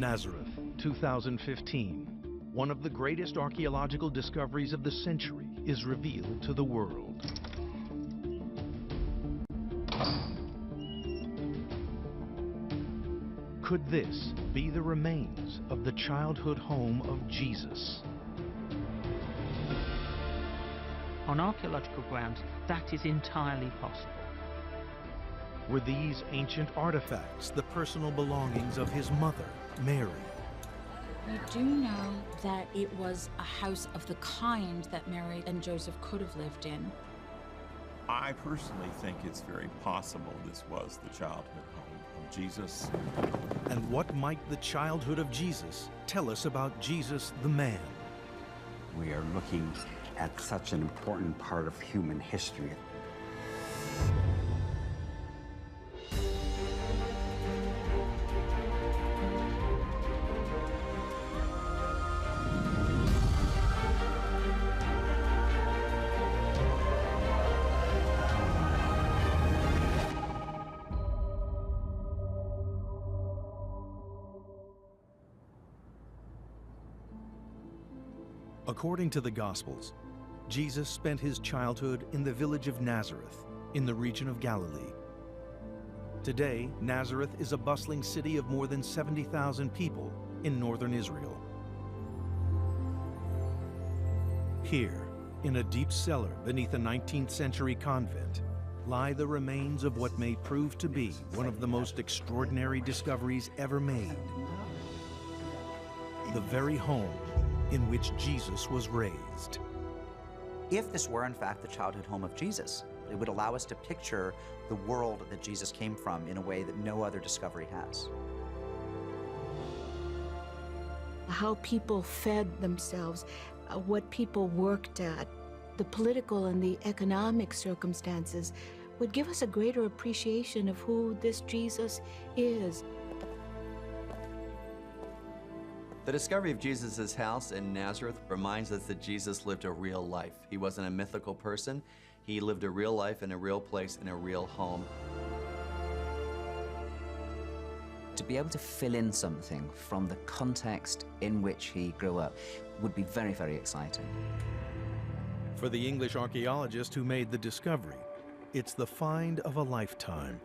Nazareth, 2015. One of the greatest archaeological discoveries of the century is revealed to the world. Could this be the remains of the childhood home of Jesus? On archaeological grounds, that is entirely possible. Were these ancient artifacts the personal belongings of his mother, Mary? We do know that it was a house of the kind that Mary and Joseph could have lived in. I personally think it's very possible this was the childhood home of Jesus. And what might the childhood of Jesus tell us about Jesus the man? We are looking at such an important part of human history. According to the Gospels, Jesus spent his childhood in the village of Nazareth, in the region of Galilee. Today, Nazareth is a bustling city of more than 70,000 people in northern Israel. Here, in a deep cellar beneath a 19th century convent, lie the remains of what may prove to be one of the most extraordinary discoveries ever made. The very home in which Jesus was raised. If this were in fact the childhood home of Jesus, it would allow us to picture the world that Jesus came from in a way that no other discovery has. How people fed themselves, what people worked at, the political and the economic circumstances would give us a greater appreciation of who this Jesus is. The discovery of Jesus' house in Nazareth reminds us that Jesus lived a real life. He wasn't a mythical person. He lived a real life in a real place, in a real home. To be able to fill in something from the context in which he grew up would be very, very exciting. For the English archaeologist who made the discovery, it's the find of a lifetime.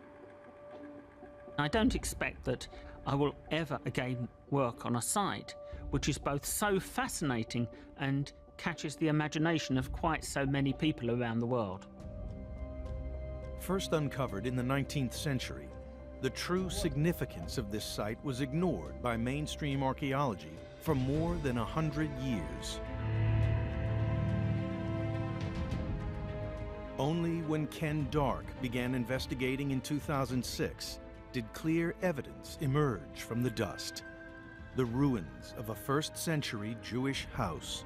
I don't expect that I will ever again work on a site which is both so fascinating and catches the imagination of quite so many people around the world. First uncovered in the 19th century, the true significance of this site was ignored by mainstream archaeology for more than 100 years. Only when Ken Dark began investigating in 2006 did clear evidence emerge from the dust. The ruins of a first-century Jewish house.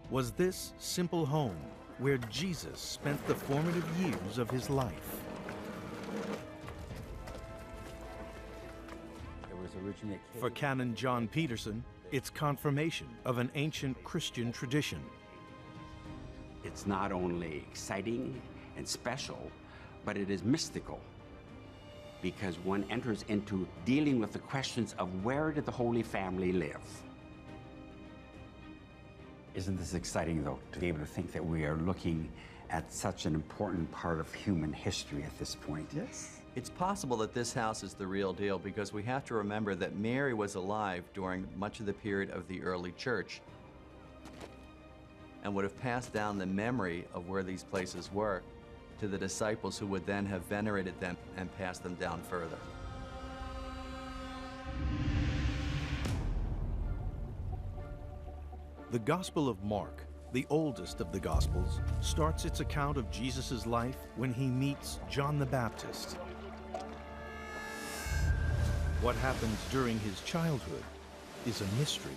Was this simple home where Jesus spent the formative years of his life? For Canon John Peterson, it's confirmation of an ancient Christian tradition. It's not only exciting and special, but it is mystical, because one enters into dealing with the questions of where did the Holy Family live? Isn't this exciting, though, to be able to think that we are looking at such an important part of human history at this point? Yes. It's possible that this house is the real deal because we have to remember that Mary was alive during much of the period of the early church and would have passed down the memory of where these places were to the disciples who would then have venerated them and passed them down further. The Gospel of Mark, the oldest of the Gospels, starts its account of Jesus' life when he meets John the Baptist. What happens during his childhood is a mystery.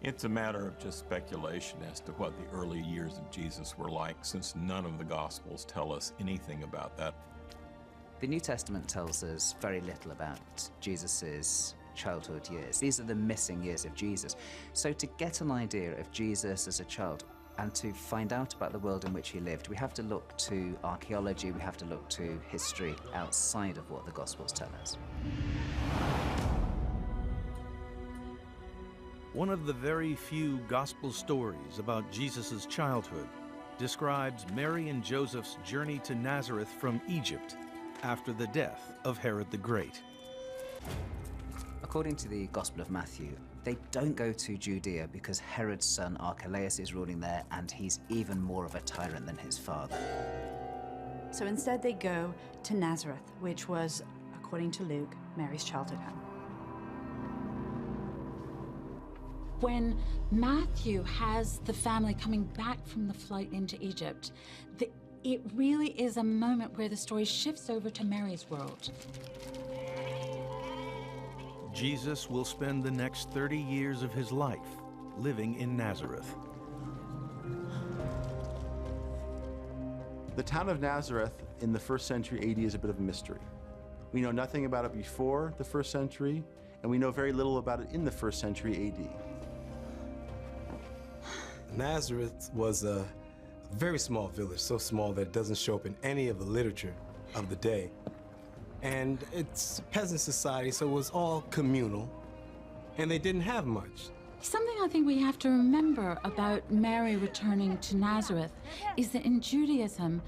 It's a matter of just speculation as to what the early years of Jesus were like, since none of the Gospels tell us anything about that. The New Testament tells us very little about Jesus's childhood years. These are the missing years of Jesus. So to get an idea of Jesus as a child, And to find out about the world in which he lived, we have to look to archaeology, we have to look to history outside of what the Gospels tell us. One of the very few Gospel stories about Jesus' childhood describes Mary and Joseph's journey to Nazareth from Egypt after the death of Herod the Great. According to the Gospel of Matthew, they don't go to Judea because Herod's son Archelaus is ruling there, and he's even more of a tyrant than his father. So instead they go to Nazareth, which was, according to Luke, Mary's childhood home. When Matthew has the family coming back from the flight into Egypt, it really is a moment where the story shifts over to Mary's world. Jesus will spend the next 30 years of his life living in Nazareth. The town of Nazareth in the 1st century AD is a bit of a mystery. We know nothing about it before the 1st century, and we know very little about it in the 1st century AD. Nazareth was a very small village, so small that it doesn't show up in any of the literature of the day. And it's a peasant society, so it was all communal, and they didn't have much. Something I think we have to remember about Mary returning to Nazareth is that in Judaism,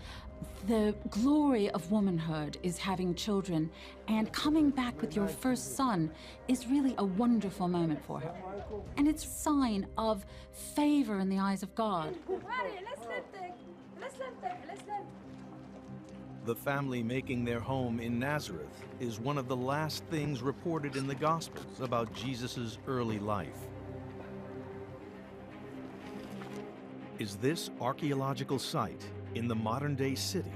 the glory of womanhood is having children, and coming back with your first son is really a wonderful moment for her. And it's a sign of favor in the eyes of God. The family making their home in Nazareth is one of the last things reported in the Gospels about Jesus' early life. Is this archaeological site in the modern-day city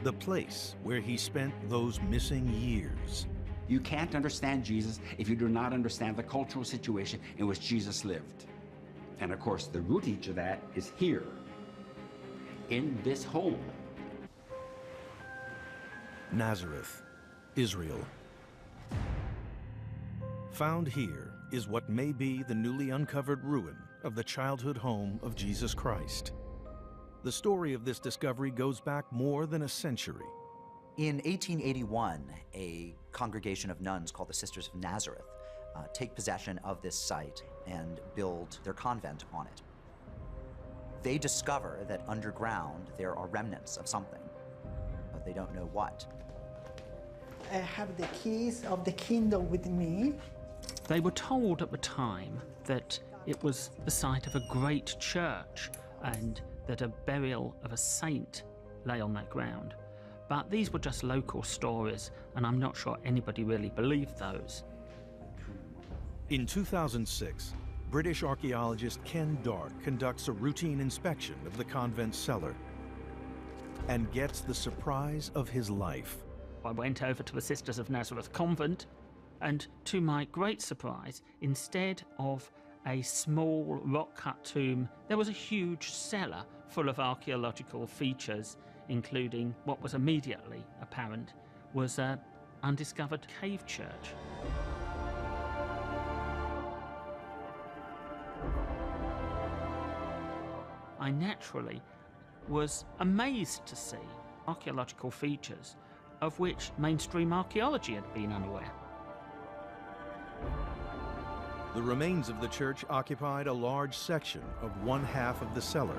the place where he spent those missing years? You can't understand Jesus if you do not understand the cultural situation in which Jesus lived. And of course, the rootage of that is here, in this home. Nazareth, Israel. Found here is what may be the newly uncovered ruin of the childhood home of Jesus Christ. The story of this discovery goes back more than a century. In 1881, a congregation of nuns called the Sisters of Nazareth take possession of this site and build their convent on it. They discover that underground there are remnants of something, but they don't know what. I have the keys of the kingdom with me. They were told at the time that it was the site of a great church and that a burial of a saint lay on that ground. But these were just local stories, and I'm not sure anybody really believed those. In 2006, British archaeologist Ken Dart conducts a routine inspection of the convent cellar and gets the surprise of his life. I went over to the Sisters of Nazareth convent, and to my great surprise, instead of a small rock-cut tomb, there was a huge cellar full of archaeological features, including what was immediately apparent was an undiscovered cave church. I naturally was amazed to see archaeological features of which mainstream archaeology had been unaware. The remains of the church occupied a large section of one half of the cellar.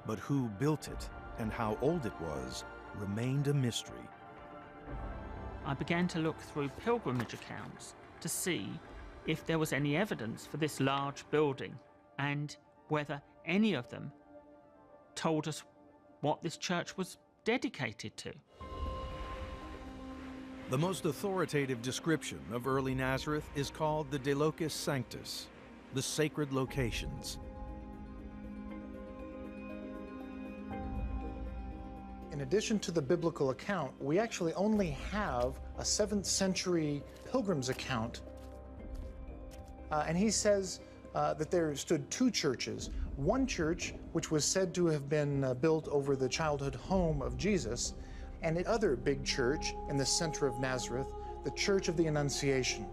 But who built it and how old it was remained a mystery. I began to look through pilgrimage accounts to see if there was any evidence for this large building and whether any of them told us what this church was dedicated to. The most authoritative description of early Nazareth is called the De Locis Sanctus, the sacred locations. In addition to the biblical account, we actually only have a 7th century pilgrim's account. And he says that there stood 2 churches. One church, which was said to have been built over the childhood home of Jesus, and the other big church in the center of Nazareth, the Church of the Annunciation.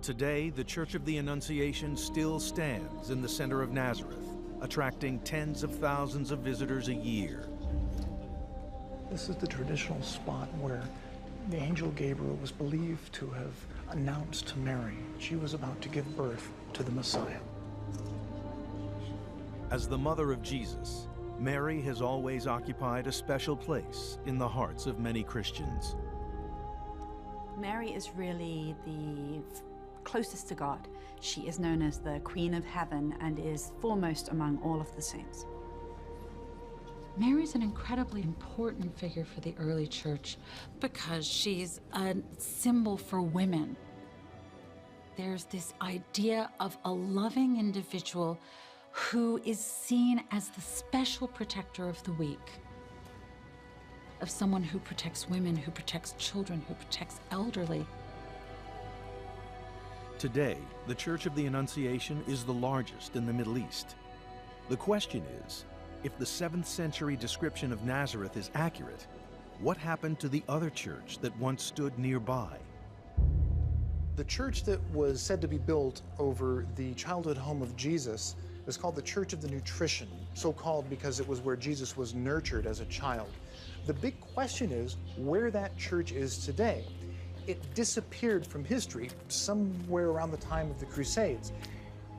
Today, the Church of the Annunciation still stands in the center of Nazareth, attracting tens of thousands of visitors a year. This is the traditional spot where the angel Gabriel was believed to have announced to Mary she was about to give birth to the Messiah. As the mother of Jesus, Mary has always occupied a special place in the hearts of many Christians. Mary is really the closest to God. She is known as the Queen of Heaven and is foremost among all of the saints. Mary's an incredibly important figure for the early church because she's a symbol for women. There's this idea of a loving individual who is seen as the special protector of the weak, of someone who protects women, who protects children, who protects elderly. Today, the Church of the Annunciation is the largest in the Middle East. The question is, if the 7th century description of Nazareth is accurate, what happened to the other church that once stood nearby? The church that was said to be built over the childhood home of Jesus is called the Church of the Nutrition, so called because it was where Jesus was nurtured as a child. The big question is where that church is today. It disappeared from history somewhere around the time of the Crusades.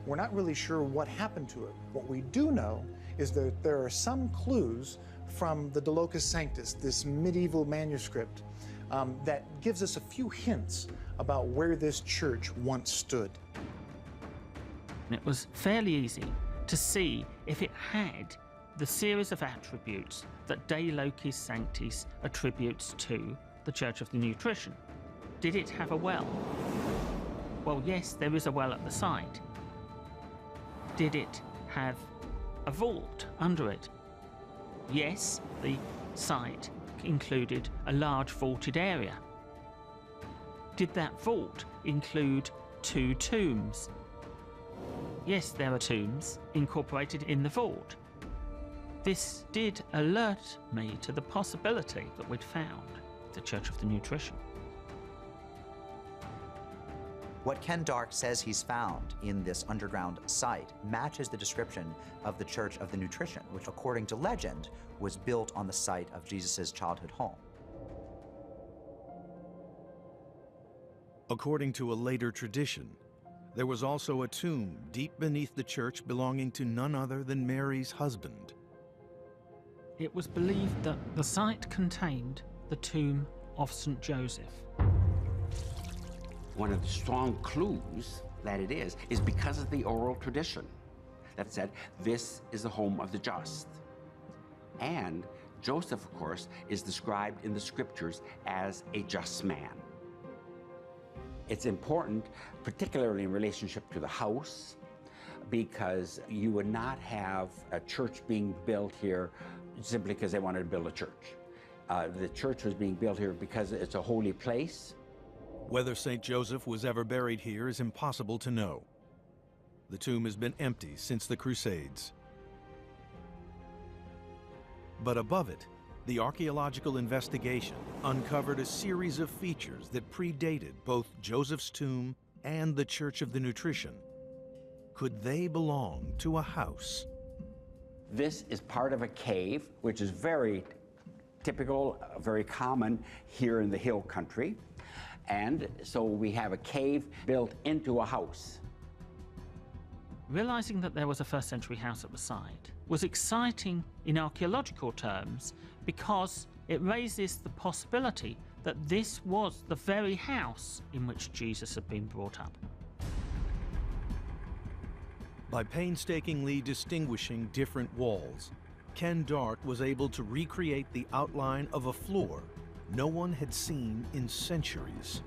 We're not really sure what happened to it. What we do know is that there are some clues from the De Locis Sanctus, this medieval manuscript, that gives us a few hints about where this church once stood. It was fairly easy to see if it had the series of attributes that De Locis Sanctis attributes to the Church of the Nutrition. Did it have a well? Well, yes, there is a well at the site. Did it have a vault under it? Yes, the site included a large vaulted area. Did that vault include 2 tombs? Yes, there are tombs incorporated in the vault. This did alert me to the possibility that we'd found the Church of the Nutrition. What Ken Dark says he's found in this underground site matches the description of the Church of the Nutrition, which, according to legend, was built on the site of Jesus' childhood home. According to a later tradition, there was also a tomb deep beneath the church belonging to none other than Mary's husband. It was believed that the site contained the tomb of St. Joseph. One of the strong clues that it is because of the oral tradition that said, this is the home of the just. And Joseph, of course, is described in the scriptures as a just man. It's important, particularly in relationship to the house, because you would not have a church being built here simply because they wanted to build a church. The church was being built here because it's a holy place. Whether St. Joseph was ever buried here is impossible to know. The tomb has been empty since the Crusades. But above it, the archaeological investigation uncovered a series of features that predated both Joseph's tomb and the Church of the Nutrition. Could they belong to a house? This is part of a cave, which is very typical, very common here in the hill country. And so we have a cave built into a house. Realizing that there was a first century house at the site was exciting in archaeological terms because it raises the possibility that this was the very house in which Jesus had been brought up. By painstakingly distinguishing different walls, Ken Dark was able to recreate the outline of a floor no one had seen in centuries.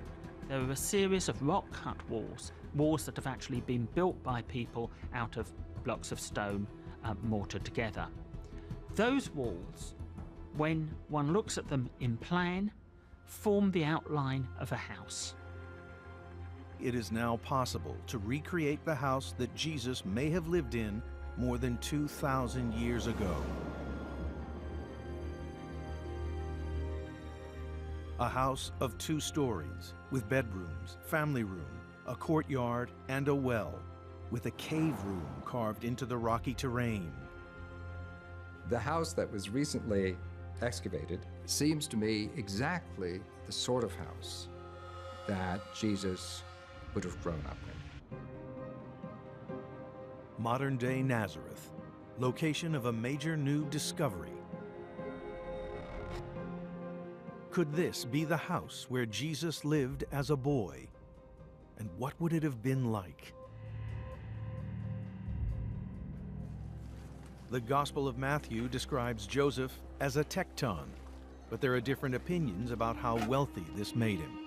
There are a series of rock-cut walls, walls that have actually been built by people out of blocks of stone mortared together. Those walls, when one looks at them in plan, form the outline of a house. It is now possible to recreate the house that Jesus may have lived in more than 2,000 years ago. A house of 2 stories with bedrooms, family room, a courtyard, and a well, with a cave room carved into the rocky terrain. The house that was recently excavated seems to me exactly the sort of house that Jesus would have grown up in. Modern-day Nazareth, location of a major new discovery. Could this be the house where Jesus lived as a boy? And what would it have been like? The Gospel of Matthew describes Joseph as a tekton, but there are different opinions about how wealthy this made him.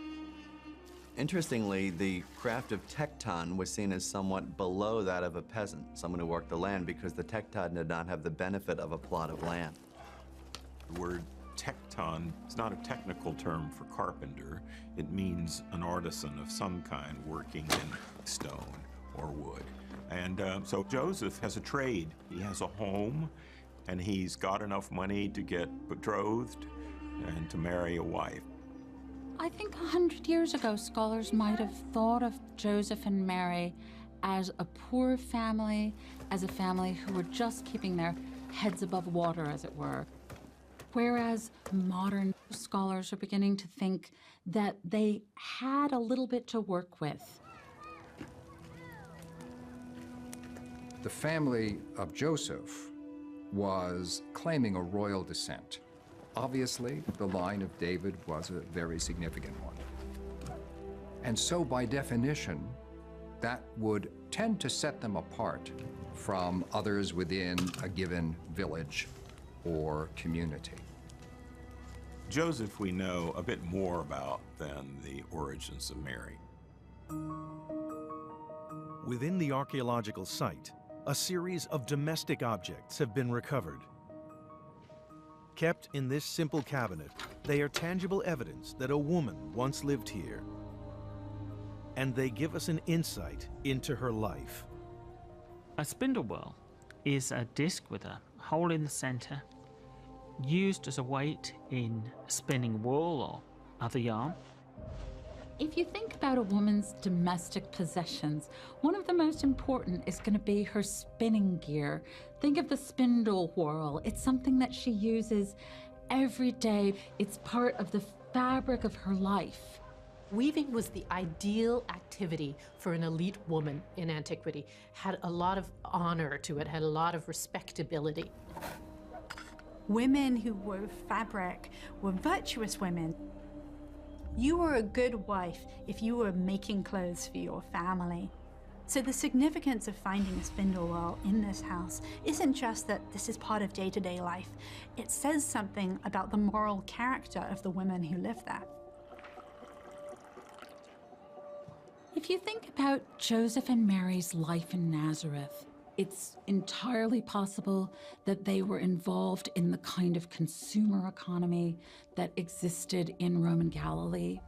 Interestingly, the craft of tekton was seen as somewhat below that of a peasant, someone who worked the land, because the tekton did not have the benefit of a plot of land. The word tekton is not a technical term for carpenter. It means an artisan of some kind working in stone or wood. And so Joseph has a trade. He has a home, and he's got enough money to get betrothed and to marry a wife. I think 100 years ago, scholars might have thought of Joseph and Mary as a poor family, as a family who were just keeping their heads above water, as it were. Whereas modern scholars are beginning to think that they had a little bit to work with. The family of Joseph was claiming a royal descent. Obviously, the line of David was a very significant one. And so, by definition, that would tend to set them apart from others within a given village or community. Joseph we know a bit more about than the origins of Mary. Within the archaeological site, a series of domestic objects have been recovered. Kept in this simple cabinet, they are tangible evidence that a woman once lived here. And they give us an insight into her life. A spindle whorl is a disc with a hole in the center, used as a weight in spinning wool or other yarn. If you think about a woman's domestic possessions, one of the most important is going to be her spinning gear. Think of the spindle whorl. It's something that she uses every day. It's part of the fabric of her life. Weaving was the ideal activity for an elite woman in antiquity. Had a lot of honor to it, had a lot of respectability. Women who wove fabric were virtuous women. You were a good wife if you were making clothes for your family. So the significance of finding a spindle whorl in this house isn't just that this is part of day-to-day life. It says something about the moral character of the women who live there. If you think about Joseph and Mary's life in Nazareth, it's entirely possible that they were involved in the kind of consumer economy that existed in Roman Galilee.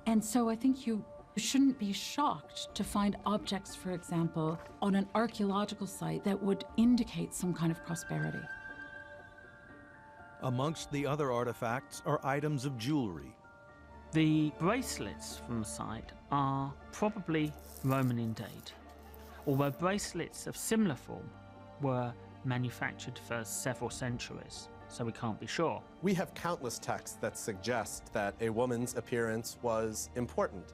And so I think you shouldn't be shocked to find objects, for example, on an archaeological site that would indicate some kind of prosperity. Amongst the other artifacts are items of jewelry. The bracelets from the site are probably Roman in date, although bracelets of similar form were manufactured for several centuries, so we can't be sure. We have countless texts that suggest that a woman's appearance was important.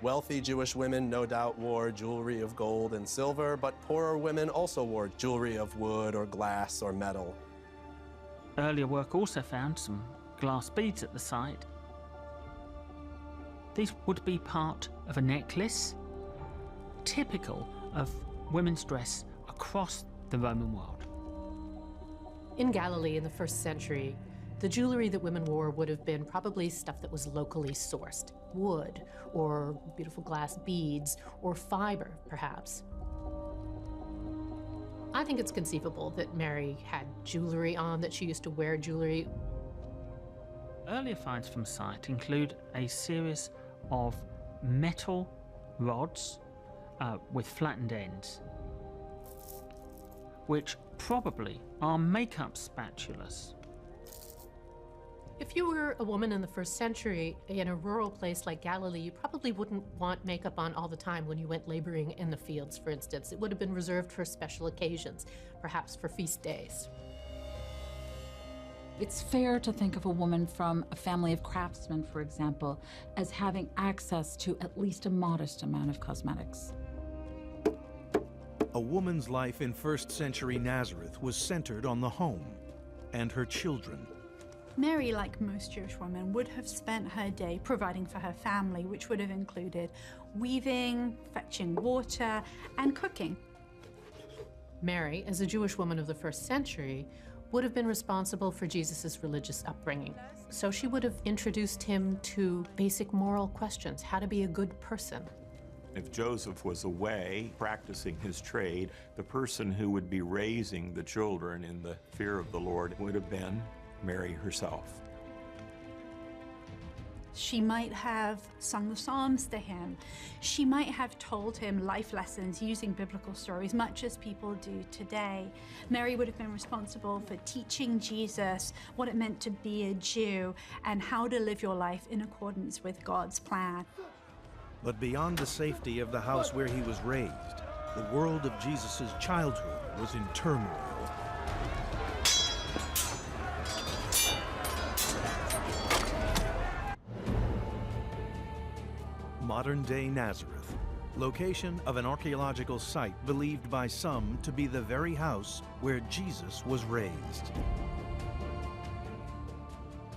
Wealthy Jewish women no doubt wore jewelry of gold and silver, but poorer women also wore jewelry of wood or glass or metal. Earlier work also found some glass beads at the site. These would be part of a necklace, typical of women's dress across the Roman world. In Galilee in the 1st century, the jewelry that women wore would have been probably stuff that was locally sourced. Wood, or beautiful glass beads, or fiber, perhaps. I think it's conceivable that Mary had jewelry on, that she used to wear jewelry. Earlier finds from the site include a series of metal rods with flattened ends, which probably are makeup spatulas. If you were a woman in the first century in a rural place like Galilee, you probably wouldn't want makeup on all the time when you went laboring in the fields, for instance. It would have been reserved for special occasions, perhaps for feast days. It's fair to think of a woman from a family of craftsmen, for example, as having access to at least a modest amount of cosmetics. A woman's life in first century Nazareth was centered on the home and her children. Mary, like most Jewish women, would have spent her day providing for her family, which would have included weaving, fetching water, and cooking. Mary, as a Jewish woman of the first century, would have been responsible for Jesus' religious upbringing. So she would have introduced him to basic moral questions, how to be a good person. If Joseph was away practicing his trade, the person who would be raising the children in the fear of the Lord would have been Mary herself. She might have sung the Psalms to him. She might have told him life lessons using biblical stories, much as people do today. Mary would have been responsible for teaching Jesus what it meant to be a Jew and how to live your life in accordance with God's plan. But beyond the safety of the house where he was raised, the world of Jesus' childhood was in turmoil. Modern-day Nazareth, location of an archaeological site believed by some to be the very house where Jesus was raised.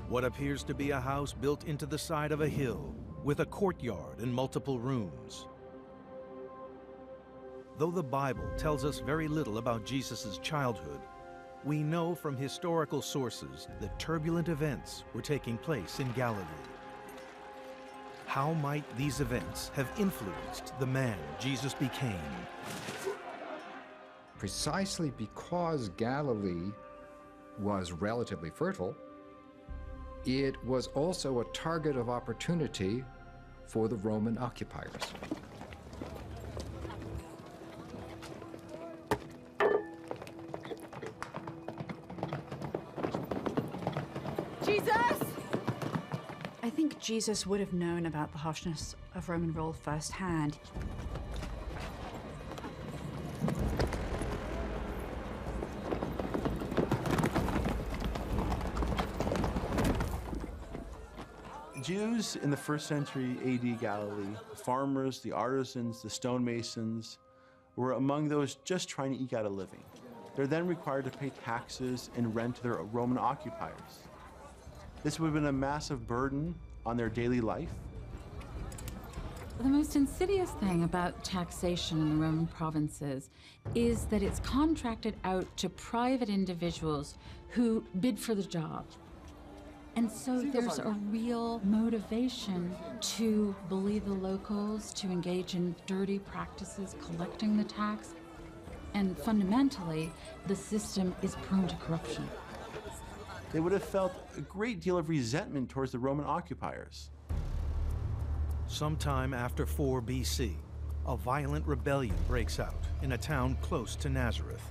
What appears to be a house built into the side of a hill, with a courtyard and multiple rooms. Though the Bible tells us very little about Jesus' childhood, we know from historical sources that turbulent events were taking place in Galilee. How might these events have influenced the man Jesus became? Precisely because Galilee was relatively fertile, it was also a target of opportunity for the Roman occupiers. Jesus! I think Jesus would have known about the harshness of Roman rule firsthand. Jews in the first century AD Galilee, the farmers, the artisans, the stonemasons, were among those just trying to eke out a living. They're then required to pay taxes and rent to their Roman occupiers. This would have been a massive burden on their daily life. The most insidious thing about taxation in the Roman provinces is that it's contracted out to private individuals who bid for the job. And so there's a real motivation to bully the locals, to engage in dirty practices, collecting the tax. And fundamentally, the system is prone to corruption. They would have felt a great deal of resentment towards the Roman occupiers. Sometime after 4 BC, a violent rebellion breaks out in a town close to Nazareth.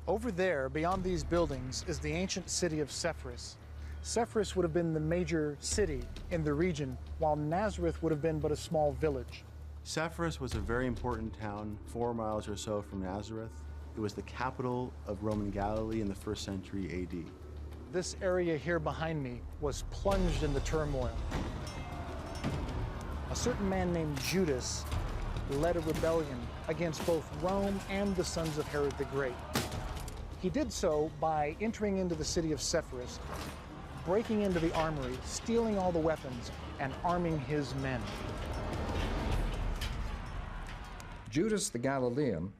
Over there, beyond these buildings, is the ancient city of Sepphoris. Sepphoris would have been the major city in the region, while Nazareth would have been but a small village. Sepphoris was a very important town, 4 miles or so from Nazareth. It was the capital of Roman Galilee in the first century AD. This area here behind me was plunged in the turmoil. A certain man named Judas led a rebellion against both Rome and the sons of Herod the Great. He did so by entering into the city of Sepphoris, breaking into the armory, stealing all the weapons, and arming his men. Judas the Galilean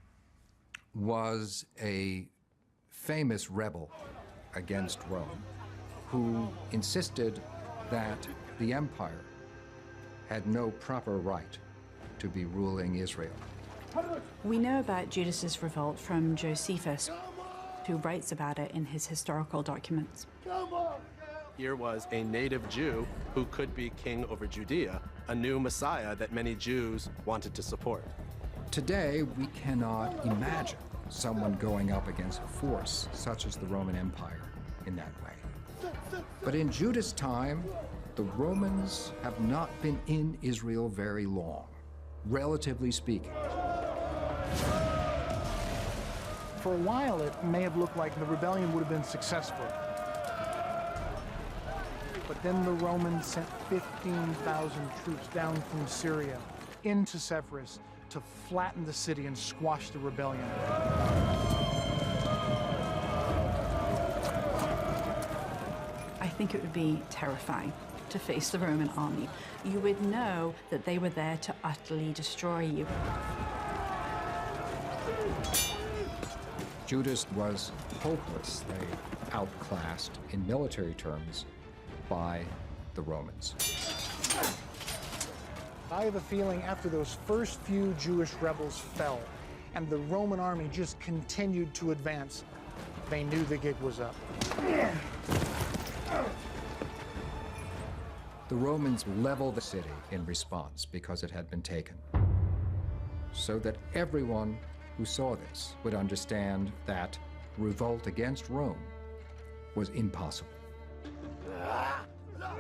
was a famous rebel against Rome who insisted that the empire had no proper right to be ruling Israel. We know about Judas's revolt from Josephus, who writes about it in his historical documents. Here was a native Jew who could be king over Judea, a new Messiah that many Jews wanted to support. Today, we cannot imagine someone going up against a force such as the Roman Empire in that way. But in Judah's time, the Romans have not been in Israel very long, relatively speaking. For a while, it may have looked like the rebellion would have been successful. But then the Romans sent 15,000 troops down from Syria into Sepphoris to flatten the city and squash the rebellion. I think it would be terrifying to face the Roman army. You would know that they were there to utterly destroy you. Judas was hopelessly outclassed in military terms by the Romans. I have a feeling after those first few Jewish rebels fell and the Roman army just continued to advance, they knew the gig was up. The Romans leveled the city in response because it had been taken, so that everyone who saw this would understand that revolt against Rome was impossible.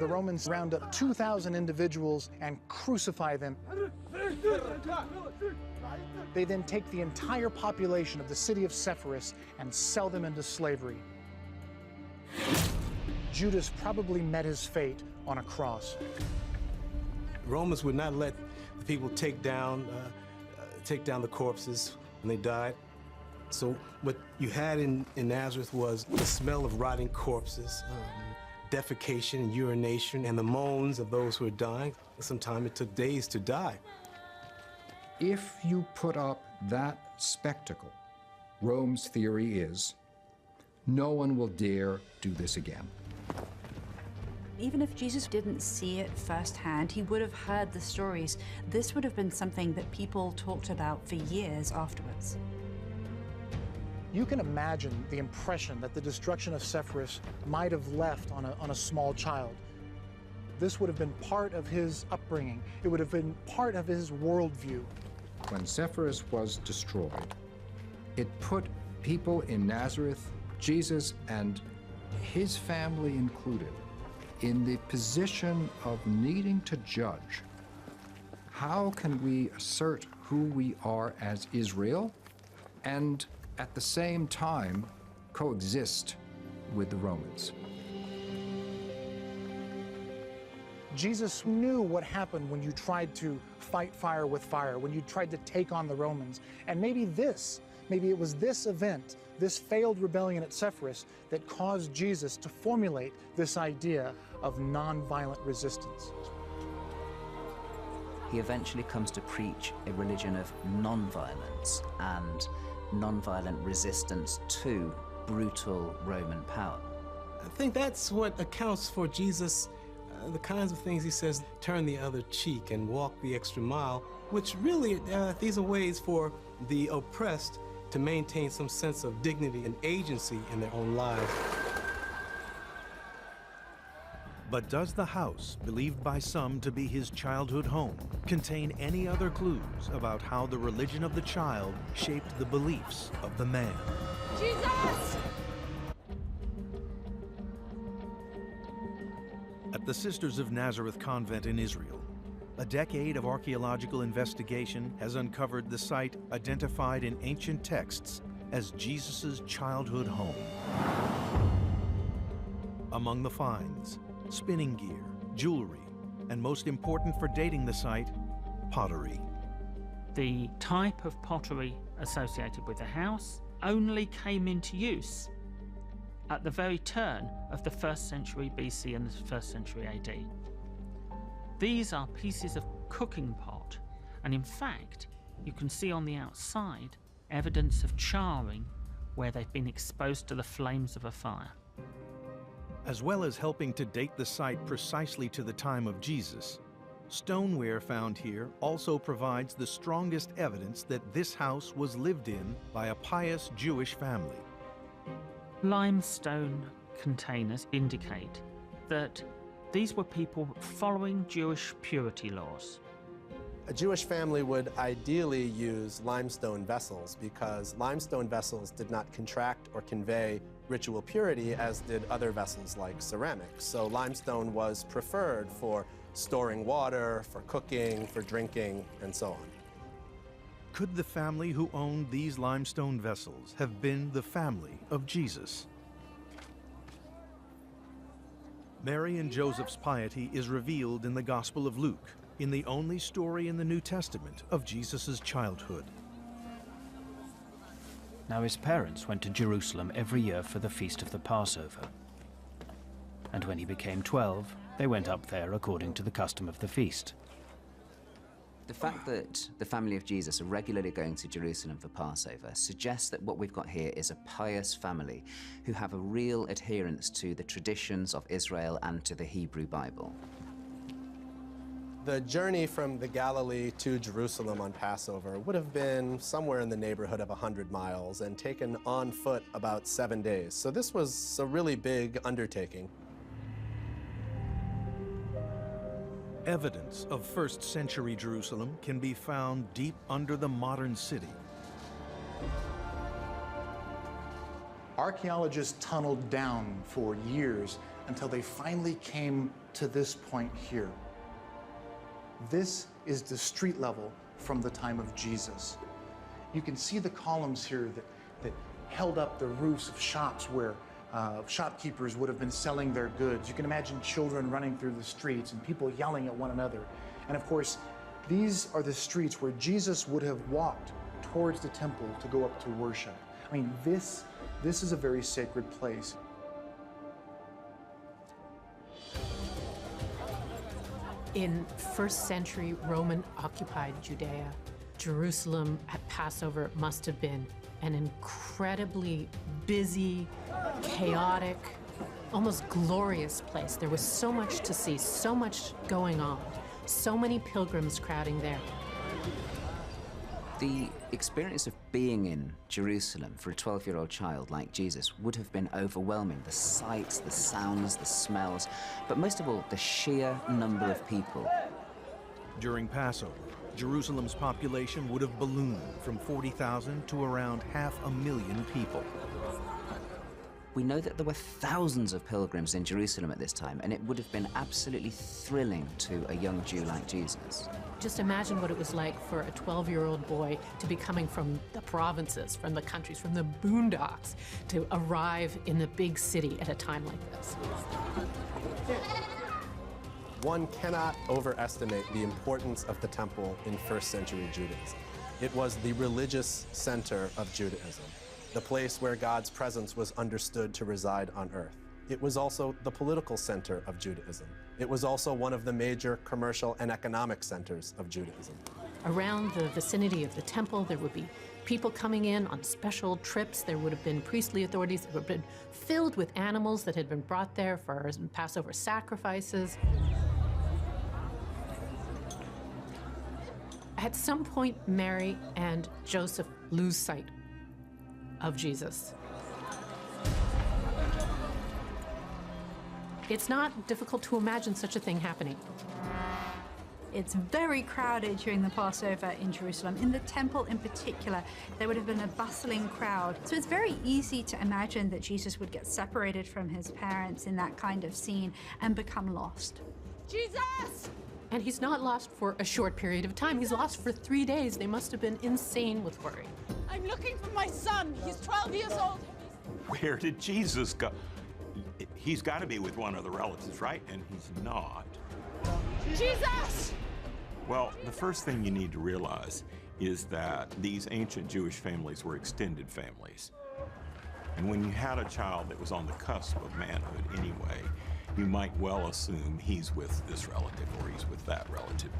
The Romans round up 2,000 individuals and crucify them. They then take the entire population of the city of Sepphoris and sell them into slavery. Judas probably met his fate on a cross. Romans would not let the people take down the corpses when they died. So what you had in Nazareth was the smell of rotting corpses, defecation and urination, and the moans of those who were dying. Sometimes it took days to die. If you put up that spectacle, Rome's theory is, no one will dare do this again. Even if Jesus didn't see it firsthand, he would have heard the stories. This would have been something that people talked about for years afterwards. You can imagine the impression that the destruction of Sepphoris might have left on a small child. This would have been part of his upbringing. It would have been part of his worldview. When Sepphoris was destroyed, it put people in Nazareth, Jesus and his family included, in the position of needing to judge. How can we assert who we are as Israel and at the same time coexist with the Romans? Jesus knew what happened when you tried to fight fire with fire, when you tried to take on the Romans. And maybe it was this event, this failed rebellion at Sepphoris, that caused Jesus to formulate this idea of nonviolent resistance. He eventually comes to preach a religion of nonviolence and nonviolent resistance to brutal Roman power. I think that's what accounts for Jesus, the kinds of things he says, turn the other cheek and walk the extra mile, which really, these are ways for the oppressed to maintain some sense of dignity and agency in their own lives. But does the house, believed by some to be his childhood home, contain any other clues about how the religion of the child shaped the beliefs of the man? Jesus! At the Sisters of Nazareth convent in Israel, a decade of archaeological investigation has uncovered the site identified in ancient texts as Jesus' childhood home. Among the finds, spinning gear, jewelry, and most important for dating the site, pottery. The type of pottery associated with the house only came into use at the very turn of the 1st century BC and the 1st century AD. These are pieces of cooking pot, and in fact, you can see on the outside evidence of charring where they've been exposed to the flames of a fire. As well as helping to date the site precisely to the time of Jesus, stoneware found here also provides the strongest evidence that this house was lived in by a pious Jewish family. Limestone containers indicate that these were people following Jewish purity laws. A Jewish family would ideally use limestone vessels because limestone vessels did not contract or convey ritual purity as did other vessels like ceramics. So limestone was preferred for storing water, for cooking, for drinking, and so on. Could the family who owned these limestone vessels have been the family of Jesus? Mary and Joseph's piety is revealed in the Gospel of Luke, in the only story in the New Testament of Jesus' childhood. Now his parents went to Jerusalem every year for the feast of the Passover. And when he became 12, they went up there according to the custom of the feast. The fact that the family of Jesus are regularly going to Jerusalem for Passover suggests that what we've got here is a pious family who have a real adherence to the traditions of Israel and to the Hebrew Bible. The journey from the Galilee to Jerusalem on Passover would have been somewhere in the neighborhood of 100 miles and taken on foot about 7 days. So this was a really big undertaking. Evidence of first-century Jerusalem can be found deep under the modern city. Archaeologists tunneled down for years until they finally came to this point here. This is the street level from the time of Jesus. You can see the columns here that held up the roofs of shops where shopkeepers would have been selling their goods. You can imagine children running through the streets and people yelling at one another. And of course, these are the streets where Jesus would have walked towards the temple to go up to worship. I mean, this is a very sacred place. In first century Roman-occupied Judea, Jerusalem at Passover must have been an incredibly busy, chaotic, almost glorious place. There was so much to see, so much going on, so many pilgrims crowding there. The experience of being in Jerusalem for a 12-year-old child like Jesus would have been overwhelming. The sights, the sounds, the smells, but most of all, the sheer number of people. During Passover, Jerusalem's population would have ballooned from 40,000 to around 500,000 people. We know that there were thousands of pilgrims in Jerusalem at this time, and it would have been absolutely thrilling to a young Jew like Jesus. Just imagine what it was like for a 12-year-old boy to be coming from the provinces, from the countries, from the boondocks, to arrive in the big city at a time like this. One cannot overestimate the importance of the temple in first century Judaism. It was the religious center of Judaism, the place where God's presence was understood to reside on earth. It was also the political center of Judaism. It was also one of the major commercial and economic centers of Judaism. Around the vicinity of the temple, there would be people coming in on special trips. There would have been priestly authorities that would have been filled with animals that had been brought there for Passover sacrifices. At some point, Mary and Joseph lose sight of Jesus. It's not difficult to imagine such a thing happening. It's very crowded during the Passover in Jerusalem. In the temple in particular, there would have been a bustling crowd. So it's very easy to imagine that Jesus would get separated from his parents in that kind of scene and become lost. Jesus! And he's not lost for a short period of time. He's lost for 3 days. They must have been insane with worry. I'm looking for my son. He's 12 years old. Where did Jesus go? He's got to be with one of the relatives, right? And he's not. Jesus! Well, the first thing you need to realize is that these ancient Jewish families were extended families. And when you had a child that was on the cusp of manhood anyway, you might well assume he's with this relative or he's with that relative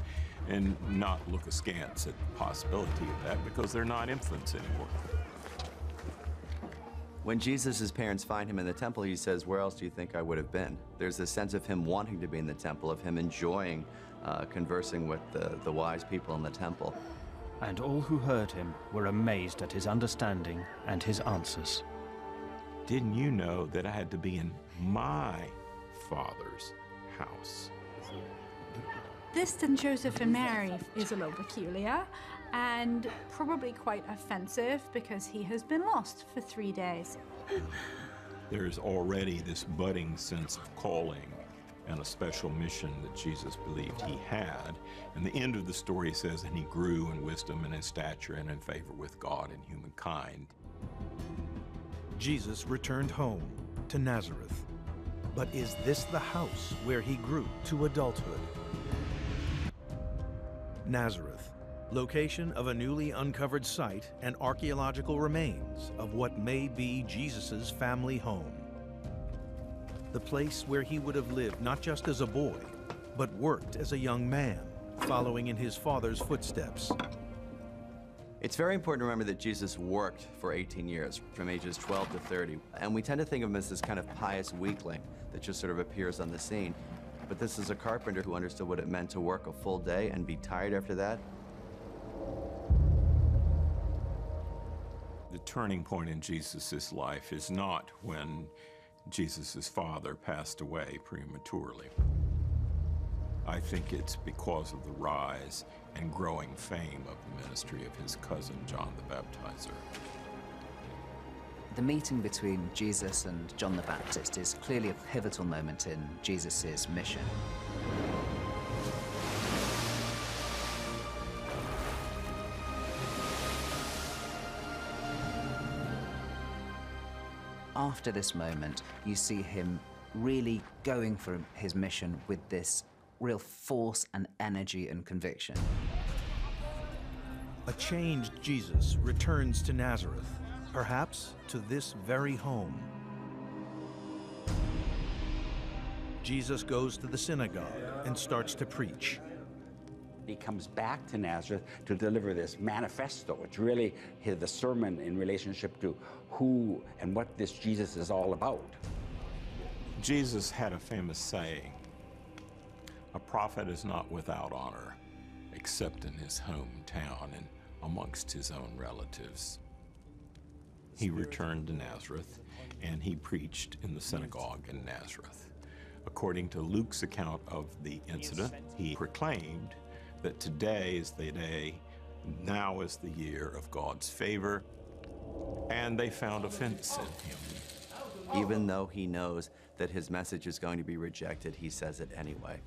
and not look askance at the possibility of that because they're not infants anymore. When Jesus' parents find him in the temple, he says, "Where else do you think I would have been?" There's a sense of him wanting to be in the temple, of him enjoying conversing with the wise people in the temple. And all who heard him were amazed at his understanding and his answers. Didn't you know that I had to be in my Father's house? This to Joseph and Mary is a little peculiar and probably quite offensive because he has been lost for 3 days. There's already this budding sense of calling and a special mission that Jesus believed he had. And the end of the story says, and he grew in wisdom and in stature and in favor with God and humankind. Jesus returned home to Nazareth. But is this the house where he grew to adulthood? Nazareth, location of a newly uncovered site and archaeological remains of what may be Jesus' family home. The place where he would have lived not just as a boy, but worked as a young man, following in his father's footsteps. It's very important to remember that Jesus worked for 18 years, from ages 12 to 30. And we tend to think of him as this kind of pious weakling that just sort of appears on the scene. But this is a carpenter who understood what it meant to work a full day and be tired after that. The turning point in Jesus' life is not when Jesus' father passed away prematurely. I think it's because of the rise and growing fame of the ministry of his cousin, John the Baptizer. The meeting between Jesus and John the Baptist is clearly a pivotal moment in Jesus' mission. After this moment, you see him really going for his mission with this real force and energy and conviction. A changed Jesus returns to Nazareth, perhaps to this very home. Jesus goes to the synagogue and starts to preach. He comes back to Nazareth to deliver this manifesto. It's really the sermon in relationship to who and what this Jesus is all about. Jesus had a famous saying, "A prophet is not without honor, except in his hometown and amongst his own relatives." He returned to Nazareth, and he preached in the synagogue in Nazareth. According to Luke's account of the incident, he proclaimed that today is the day, now is the year of God's favor, and they found offense in him. Even though he knows that his message is going to be rejected, he says it anyway.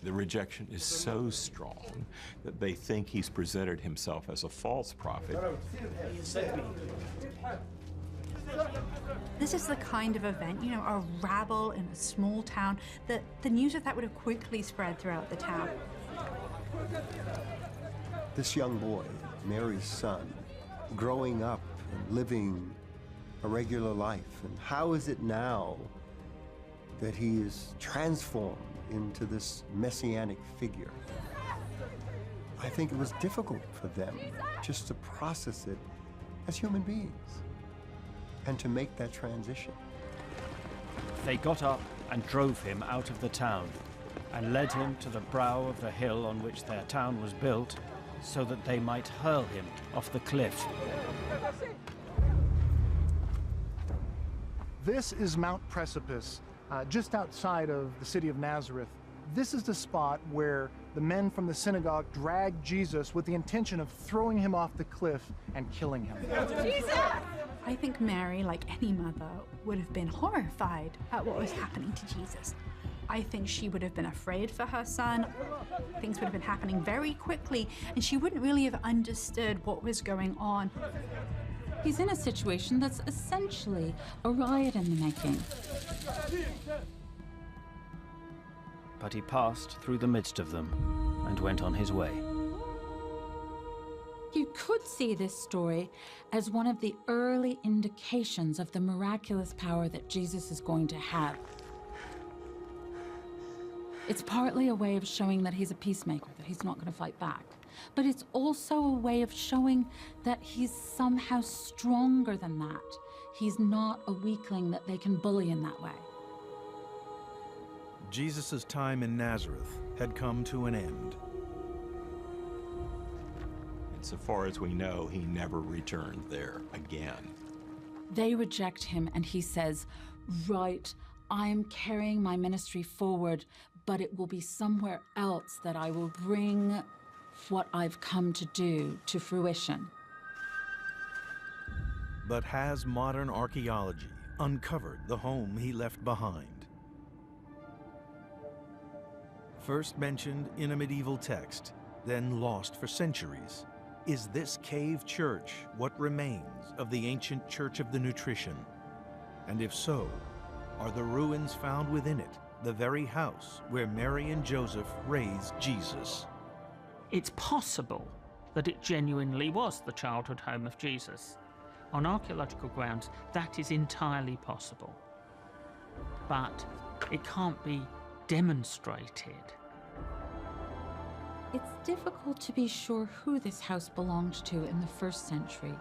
The rejection is so strong that they think he's presented himself as a false prophet. This is the kind of event, you know, a rabble in a small town, that the news of that would have quickly spread throughout the town. This young boy, Mary's son, growing up and living a regular life, and how is it now that he is transformed into this messianic figure? I think it was difficult for them just to process it as human beings and to make that transition. They got up and drove him out of the town and led him to the brow of the hill on which their town was built, so that they might hurl him off the cliff. This is Mount Precipice, just outside of the city of Nazareth. This is the spot where the men from the synagogue dragged Jesus with the intention of throwing him off the cliff and killing him. Jesus! I think Mary, like any mother, would have been horrified at what was happening to Jesus. I think she would have been afraid for her son. Things would have been happening very quickly, and she wouldn't really have understood what was going on. He's in a situation that's essentially a riot in the making. But he passed through the midst of them and went on his way. You could see this story as one of the early indications of the miraculous power that Jesus is going to have. It's partly a way of showing that he's a peacemaker, that he's not going to fight back. But it's also a way of showing that he's somehow stronger than that. He's not a weakling that they can bully in that way. Jesus' time in Nazareth had come to an end. And so far as we know, he never returned there again. They reject him, and he says, "Right, I'm carrying my ministry forward, but it will be somewhere else that I will bring what I've come to do to fruition." But has modern archaeology uncovered the home he left behind. First mentioned in a medieval text, then lost for centuries, is this cave church what remains of the ancient Church of the Nutrition? And if so, are the ruins found within it the very house where Mary and Joseph raised Jesus? It's possible that it genuinely was the childhood home of Jesus. On archaeological grounds, that is entirely possible. But it can't be demonstrated. It's difficult to be sure who this house belonged to in the 1st century.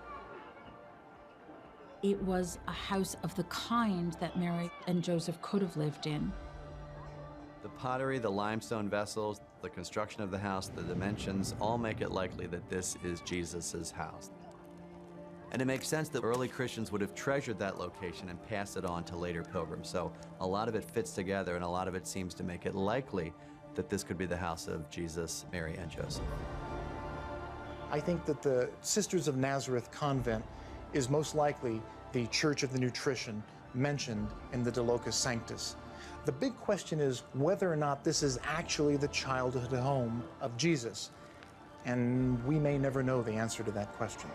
It was a house of the kind that Mary and Joseph could have lived in. The pottery, the limestone vessels, the construction of the house, the dimensions, all make it likely that this is Jesus' house. And it makes sense that early Christians would have treasured that location and passed it on to later pilgrims. So a lot of it fits together, and a lot of it seems to make it likely that this could be the house of Jesus, Mary, and Joseph. I think that the Sisters of Nazareth convent is most likely the Church of the Nutrition mentioned in the De Locis Sanctus. The big question is whether or not this is actually the childhood home of Jesus. And we may never know the answer to that question.